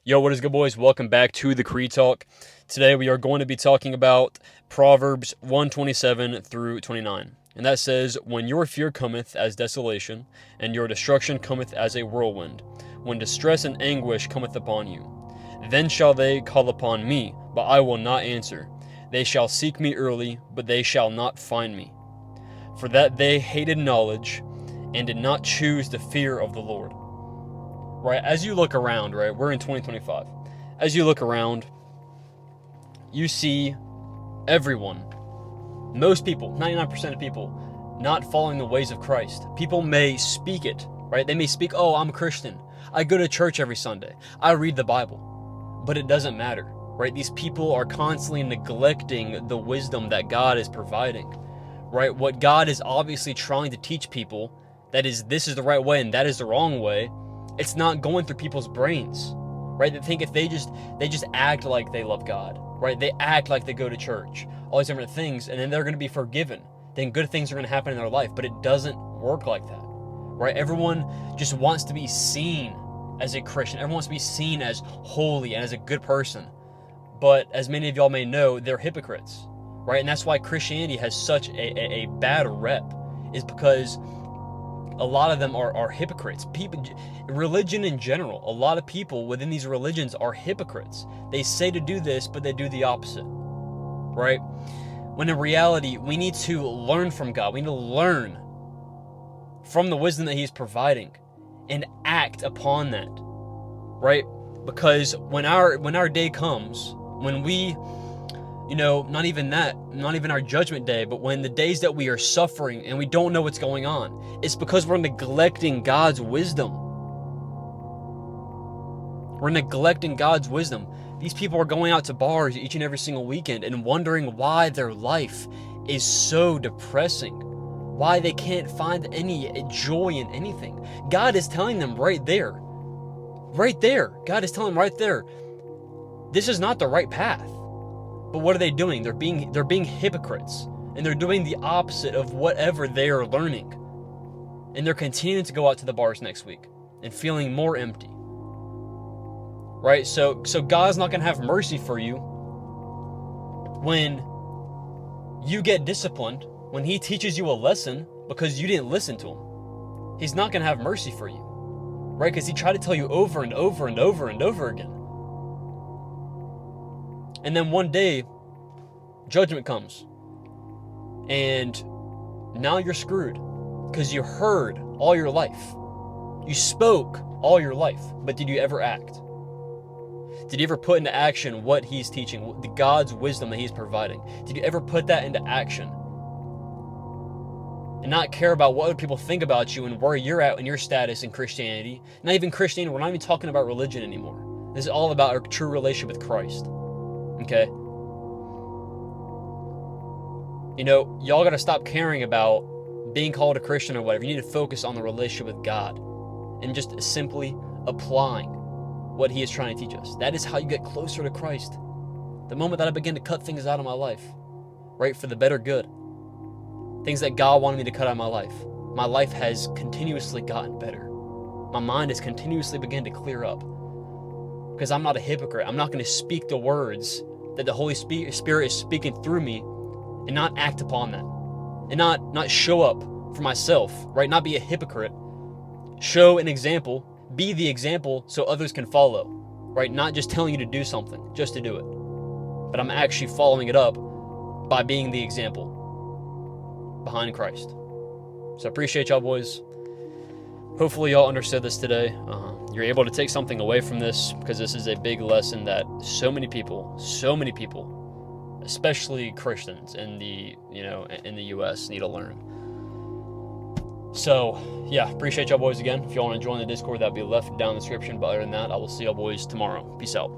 Yo, what is good, boys? Welcome back to the Creed Talk. Today we are going to be talking about Proverbs 127 through 29. And that says, "When your fear cometh as desolation, and your destruction cometh as a whirlwind, when distress and anguish cometh upon you, then shall they call upon me, but I will not answer. They shall seek me early, but they shall not find me. For that they hated knowledge, and did not choose the fear of the Lord." Right, as you look around, right, we're in 2025. As you look around, you see everyone, most people, 99% of people, not following the ways of Christ. People may speak it, right? They may speak, "Oh, I'm a Christian. I go to church every Sunday. I read the Bible." But it doesn't matter, right? These people are constantly neglecting the wisdom that God is providing, right? What God is obviously trying to teach people, that is, this is the right way and that is the wrong way, it's not going through people's brains, right? They think if they just act like they love God, right? They act like they go to church, all these different things, and then they're going to be forgiven. Then good things are going to happen in their life, but it doesn't work like that, right? Everyone just wants to be seen as a Christian. Everyone wants to be seen as holy and as a good person. But as many of y'all may know, they're hypocrites, right? And that's why Christianity has such a bad rep, is because a lot of them are hypocrites. People, religion in general, a lot of people within these religions are hypocrites. They say to do this, but they do the opposite, right? When in reality, we need to learn from God. We need to learn from the wisdom that He's providing and act upon that, right? Because when our day comes, when we, not even our judgment day, but when the days that we are suffering and we don't know what's going on, it's because we're neglecting God's wisdom. We're neglecting God's wisdom. These people are going out to bars each and every single weekend and wondering why their life is so depressing, why they can't find any joy in anything. God is telling them right there. God is telling them right there, this is not the right path. But what are they doing? They're being hypocrites, and they're doing the opposite of whatever they are learning. And they're continuing to go out to the bars next week and feeling more empty. Right? So God's not going to have mercy for you when you get disciplined, when He teaches you a lesson because you didn't listen to Him. He's not going to have mercy for you. Right? Because He tried to tell you over and over and over and over again. And then one day, judgment comes. And now you're screwed because you heard all your life. You spoke all your life, but did you ever act? Did you ever put into action what He's teaching, the God's wisdom that He's providing? Did you ever put that into action? And not care about what other people think about you and where you're at in your status in Christianity. Not even Christianity, we're not even talking about religion anymore. This is all about our true relationship with Christ. Okay? Y'all gotta stop caring about being called a Christian or whatever. You need to focus on the relationship with God and just simply applying what He is trying to teach us. That is how you get closer to Christ. The moment that I begin to cut things out of my life, right, for the better good, things that God wanted me to cut out of my life has continuously gotten better. My mind has continuously begun to clear up. Because I'm not a hypocrite. I'm not going to speak the words that the Holy Spirit is speaking through me and not act upon that. And not show up for myself, right? Not be a hypocrite. Show an example. Be the example so others can follow, right? Not just telling you to do something just to do it. But I'm actually following it up by being the example behind Christ. So I appreciate y'all, boys. Hopefully y'all understood this today. You're able to take something away from this, because this is a big lesson that so many people, especially Christians in the U.S. need to learn. So yeah, appreciate y'all boys again. If y'all want to join the Discord, that'll be left down in the description. But other than that, I will see y'all boys tomorrow. Peace out.